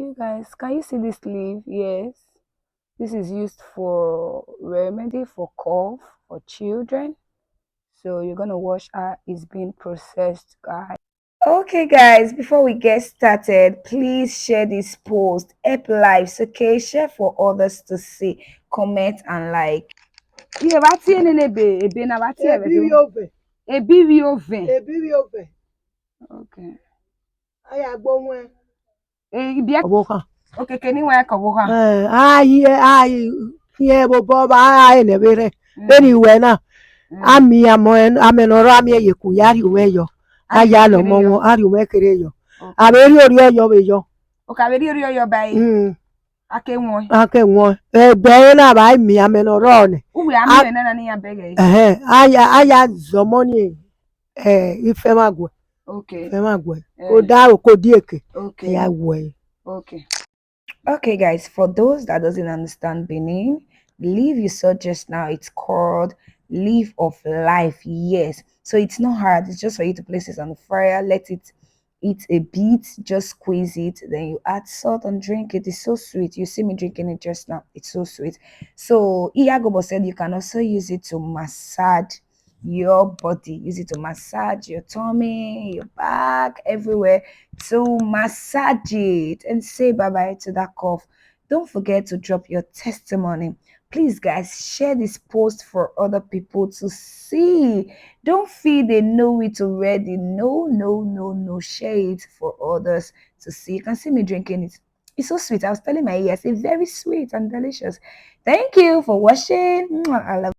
You guys, can you see this leaf? Yes. This is used for remedy for cough for children. So you're gonna watch how it's being processed, guys. Okay, guys, before we get started, please share this post. Help lives, okay? Share for others to see. Comment and like. Yeah, what's in ebe na what's here? Ebiri oven. Ebiri oven. Ebiri oven. Okay. Aya gbonwe. Bia. Aboka. Okay, can you work a woha? Ayi ye bo bo ba ayi ne bere. Beni we na. Ami amenoro ami yeku yari we yo. Aya lo mo ari we kere yo. Aberi ori oyo we yo. Okay, aberi ori oyo bai. Ake won. Ake won. Be na ba mi amenoro ne. Uwe ami na ni abege. Aya zomoni ife magwe. Okay. Ife magwe. O da o ko dieke. Okay. Ya we. Okay. Okay, guys, for those that doesn't understand Benin, the leaf you saw just now, it's called leaf of life. Yes, so it's not hard. It's just for you to place it on the fire, let it eat a bit, just squeeze it, then you add salt and drink it. It's so sweet. You see me drinking it just now. It's so sweet. So Iagobo said you can also use it to massage your body. Use it to massage your tummy, your back, everywhere, to massage it and say bye-bye to that cough. Don't forget to drop your testimony. Please, guys, share this post for other people to see. Don't feel they know it already. No, no, no, no. Share it for others to see. You can see me drinking it. It's so sweet. I was telling my ears, it's very sweet and delicious. Thank you for watching. I love